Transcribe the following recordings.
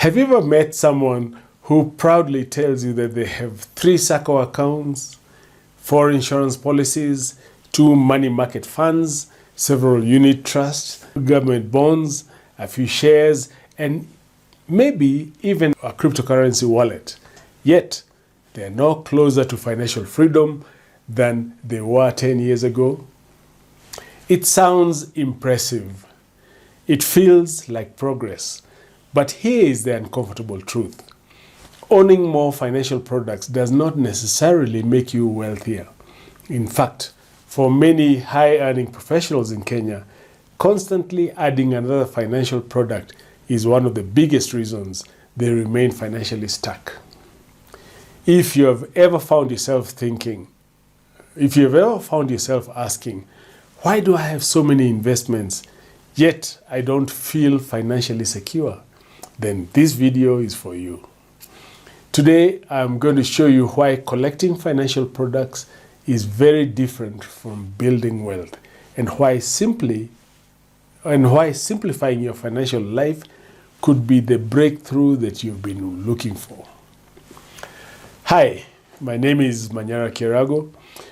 Have you ever met someone who proudly tells you that they have 3 SACCO accounts, 4 insurance policies, 2 money market funds, several unit trusts, government bonds, a few shares, and maybe even a cryptocurrency wallet? Yet, they are no closer to financial freedom than they were 10 years ago. It sounds impressive. It feels like progress. But here is the uncomfortable truth. Owning more financial products does not necessarily make you wealthier. In fact, for many high-earning professionals in Kenya, constantly adding another financial product is one of the biggest reasons they remain financially stuck. If you have ever found yourself asking, why do I have so many investments, yet I don't feel financially secure? Then this video is for you. Today, I'm going to show you why collecting financial products is very different from building wealth, and why simplifying your financial life could be the breakthrough that you've been looking for. Hi, my name is Manyara Kirago.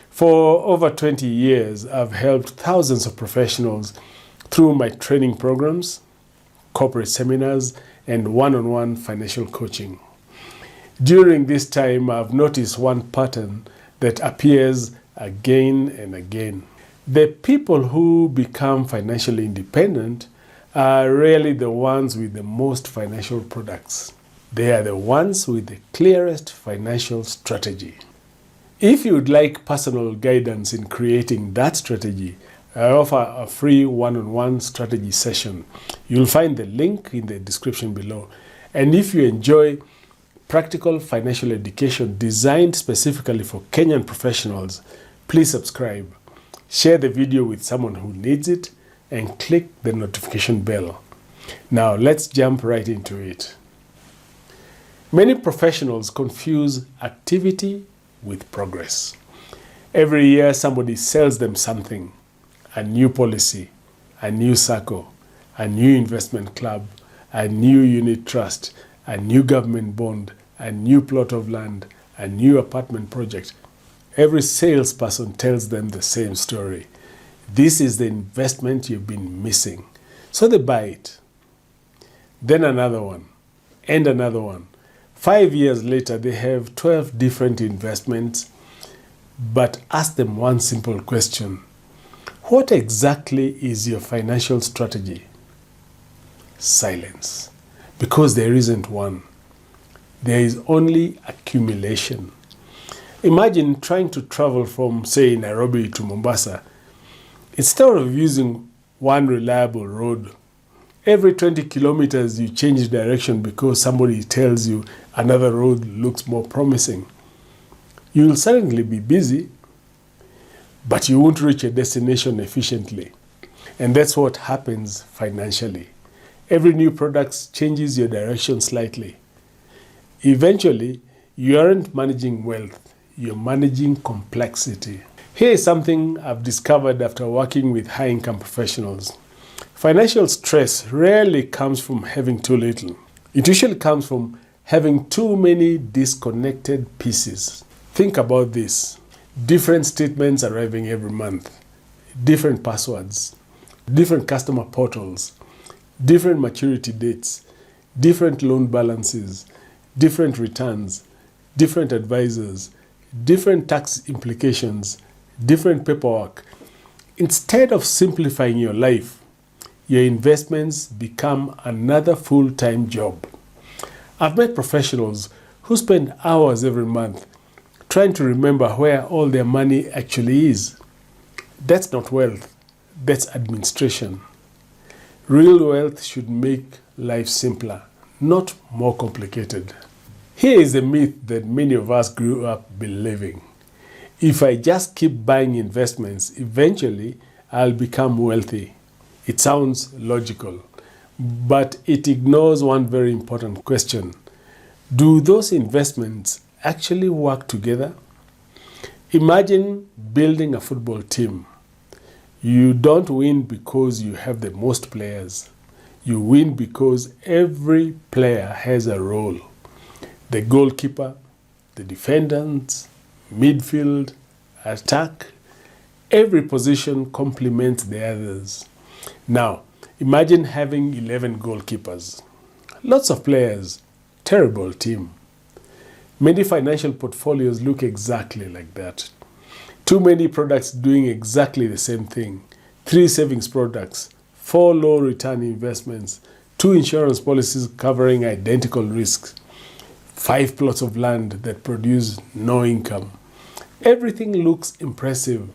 For over 20 years, I've helped thousands of professionals through my training programs, corporate seminars, and one-on-one financial coaching. During this time, I've noticed one pattern that appears again and again. The people who become financially independent are rarely the ones with the most financial products. They are the ones with the clearest financial strategy. If you would like personal guidance in creating that strategy, I offer a free one-on-one strategy session. You'll find the link in the description below. And if you enjoy practical financial education designed specifically for Kenyan professionals, please subscribe, share the video with someone who needs it, and click the notification bell. Now let's jump right into it. Many professionals confuse activity with progress. Every year somebody sells them something: a new policy, a new SACCO, a new investment club, a new unit trust, a new government bond, a new plot of land, a new apartment project. Every salesperson tells them the same story. This is the investment you've been missing. So they buy it. Then another one, and another one. 5 years later, they have 12 different investments, but ask them one simple question: what exactly is your financial strategy? Silence. Because there isn't one. There is only accumulation. Imagine trying to travel from, say, Nairobi to Mombasa. Instead of using one reliable road, every 20 kilometers you change direction because somebody tells you another road looks more promising. You will suddenly be busy, but you won't reach your destination efficiently. And that's what happens financially. Every new product changes your direction slightly. Eventually, you aren't managing wealth, you're managing complexity. Here is something I've discovered after working with high-income professionals. Financial stress rarely comes from having too little. It usually comes from having too many disconnected pieces. Think about this. Different statements arriving every month, different passwords, different customer portals, different maturity dates, different loan balances, different returns, different advisors, different tax implications, different paperwork. Instead of simplifying your life, your investments become another full-time job. I've met professionals who spend hours every month trying to remember where all their money actually is. That's not wealth, that's administration. Real wealth should make life simpler, not more complicated. Here is a myth that many of us grew up believing: if I just keep buying investments, eventually I'll become wealthy. It sounds logical, but it ignores one very important question. Do those investments actually work together? Imagine building a football team. You don't win because you have the most players. You win because every player has a role. The goalkeeper, the defenders, midfield, attack, every position complements the others. Now, imagine having 11 goalkeepers. Lots of players, terrible team. Many financial portfolios look exactly like that. Too many products doing exactly the same thing. 3 savings products, 4 low return investments, 2 insurance policies covering identical risks, 5 plots of land that produce no income. Everything looks impressive,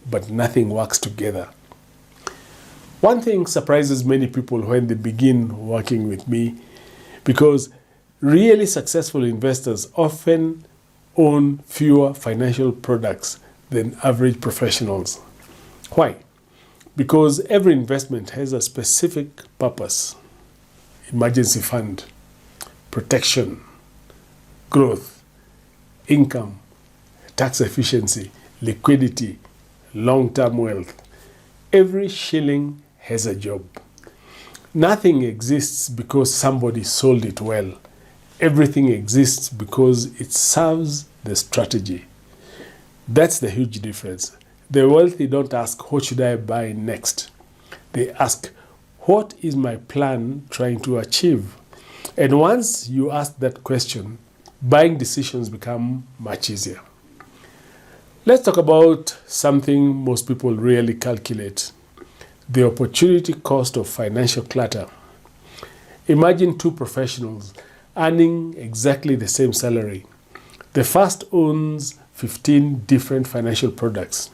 but nothing works together. One thing surprises many people when they begin working with me, because really successful investors often own fewer financial products than average professionals. Why? Because every investment has a specific purpose: emergency fund, protection, growth, income, tax efficiency, liquidity, long-term wealth. Every shilling has a job. Nothing exists because somebody sold it well. Everything exists because it serves the strategy. That's the huge difference. The wealthy don't ask, what should I buy next? They ask, what is my plan trying to achieve? And once you ask that question, buying decisions become much easier. Let's talk about something most people rarely calculate: the opportunity cost of financial clutter. Imagine 2 professionals earning exactly the same salary. The first owns 15 different financial products.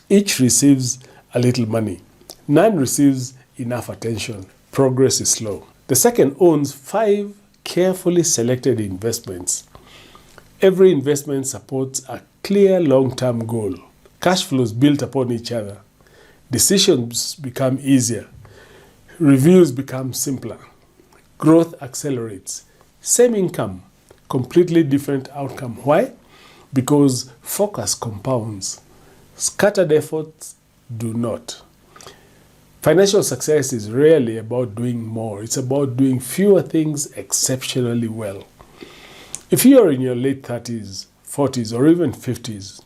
Each receives a little money. None receives enough attention. Progress is slow. The second owns 5 carefully selected investments. Every investment supports a clear long-term goal. Cash flows built upon each other. Decisions become easier. Reviews become simpler. Growth accelerates. Same income, completely different outcome. Why? Because focus compounds. Scattered efforts do not. Financial success is rarely about doing more. It's about doing fewer things exceptionally well. If you are in your late 30s, 40s, or even 50s,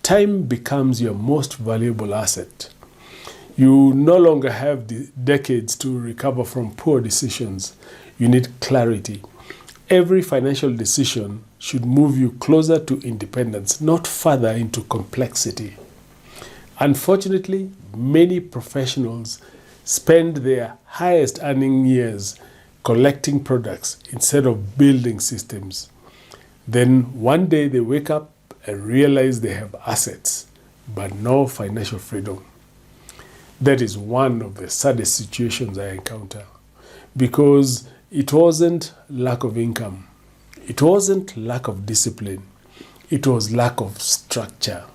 time becomes your most valuable asset. You no longer have decades to recover from poor decisions. You need clarity. Every financial decision should move you closer to independence, not further into complexity. Unfortunately, many professionals spend their highest earning years collecting products instead of building systems. Then one day they wake up and realize they have assets, but no financial freedom. That is one of the saddest situations I encounter, because it wasn't lack of income. It wasn't lack of discipline. It was lack of structure.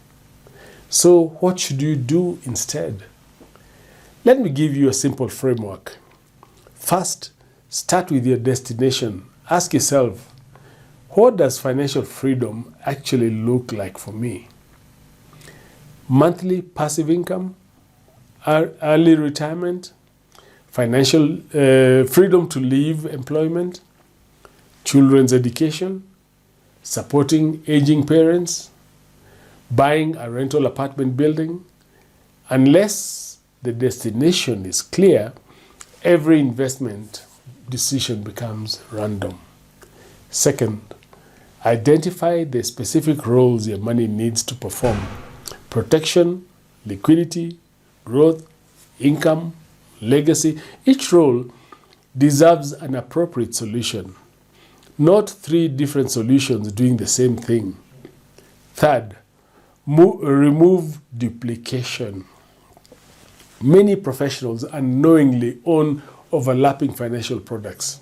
So what should you do instead? Let me give you a simple framework. First, start with your destination. Ask yourself, what does financial freedom actually look like for me? Monthly passive income? Early retirement? Financial freedom to leave employment? Children's education? Supporting aging parents? Buying a rental apartment building? Unless the destination is clear, every investment decision becomes random. Second, identify the specific roles your money needs to perform: protection, liquidity, growth, income, legacy. Each role deserves an appropriate solution, not 3 different solutions doing the same thing. Third, remove duplication. Many professionals unknowingly own overlapping financial products.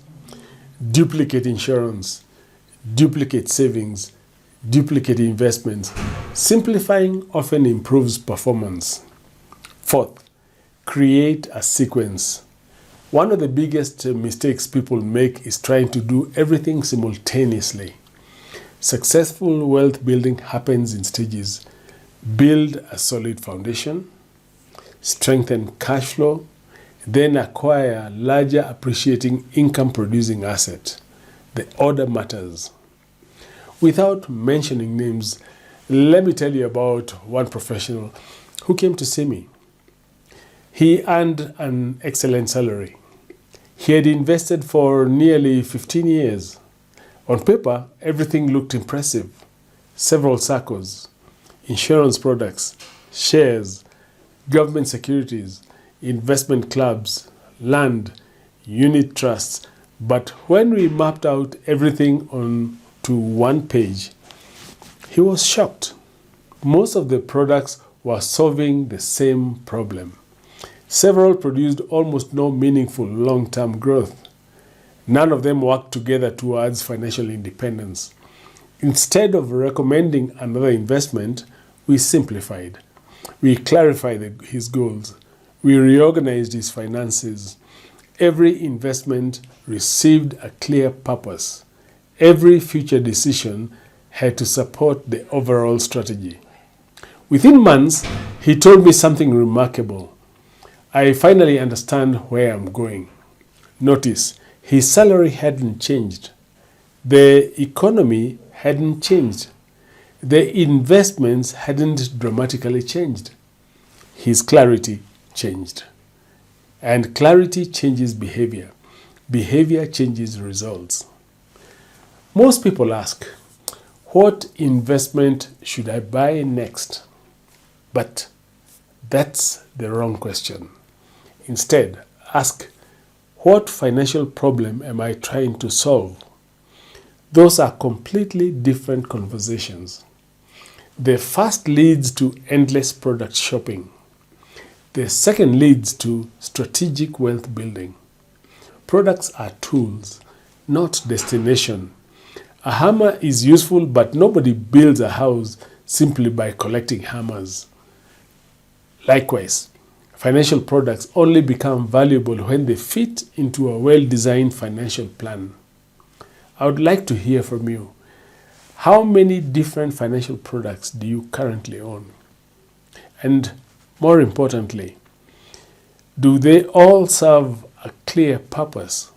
Duplicate insurance, duplicate savings, duplicate investments. Simplifying often improves performance. Fourth, create a sequence. One of the biggest mistakes people make is trying to do everything simultaneously. Successful wealth building happens in stages. Build a solid foundation, strengthen cash flow, then acquire larger appreciating income-producing asset. The order matters. Without mentioning names, let me tell you about one professional who came to see me. He earned an excellent salary. He had invested for nearly 15 years. On paper, everything looked impressive. Several SACCOs, insurance products, shares, government securities, investment clubs, land, unit trusts. But when we mapped out everything onto one page, he was shocked. Most of the products were solving the same problem. Several produced almost no meaningful long-term growth. None of them worked together towards financial independence. Instead of recommending another investment, we simplified. We clarified his goals. We reorganized his finances. Every investment received a clear purpose. Every future decision had to support the overall strategy. Within months, he told me something remarkable. I finally understand where I'm going. Notice, his salary hadn't changed. The economy hadn't changed. The investments hadn't dramatically changed. His clarity changed. And clarity changes behavior. Behavior changes results. Most people ask, what investment should I buy next? But that's the wrong question. Instead, ask, what financial problem am I trying to solve? Those are completely different conversations. The first leads to endless product shopping. The second leads to strategic wealth building. Products are tools, not destination. A hammer is useful, but nobody builds a house simply by collecting hammers. Likewise, financial products only become valuable when they fit into a well-designed financial plan. I would like to hear from you. How many different financial products do you currently own? And more importantly, do they all serve a clear purpose?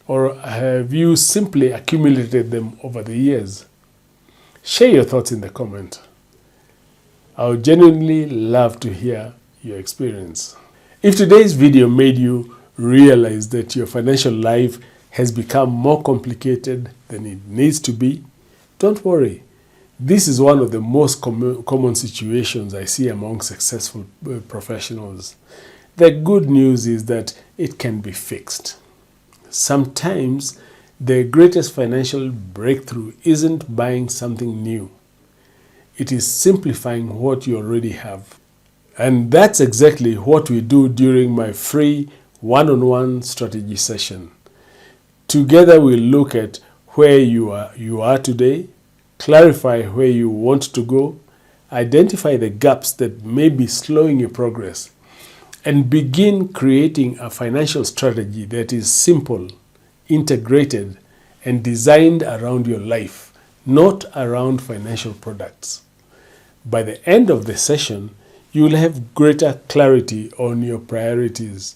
Or have you simply accumulated them over the years? Share your thoughts in the comment. I would genuinely love to hear your experience. If today's video made you realize that your financial life has become more complicated than it needs to be, don't worry. This is one of the most common situations I see among successful professionals. The good news is that it can be fixed. Sometimes the greatest financial breakthrough isn't buying something new. It is simplifying what you already have. And that's exactly what we do during my free one-on-one strategy session. Together we'll look at where you are today, clarify where you want to go, identify the gaps that may be slowing your progress, and begin creating a financial strategy that is simple, integrated, and designed around your life, not around financial products. By the end of the session, you will have greater clarity on your priorities.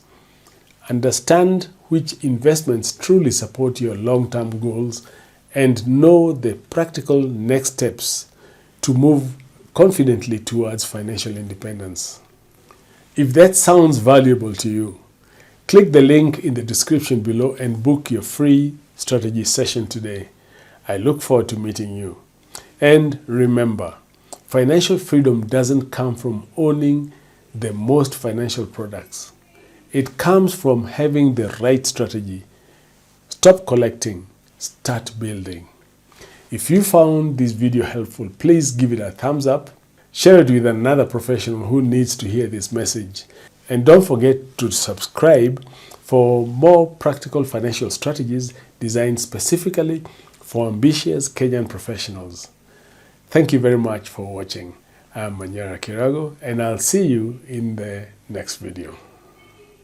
Understand which investments truly support your long-term goals and know the practical next steps to move confidently towards financial independence. If that sounds valuable to you, click the link in the description below and book your free strategy session today. I look forward to meeting you. And remember, financial freedom doesn't come from owning the most financial products. It comes from having the right strategy. Stop collecting, start building. If you found this video helpful, please give it a thumbs up. Share it with another professional who needs to hear this message. And don't forget to subscribe for more practical financial strategies designed specifically for ambitious Kenyan professionals. Thank you very much for watching. I'm Manyara Kirago, and I'll see you in the next video.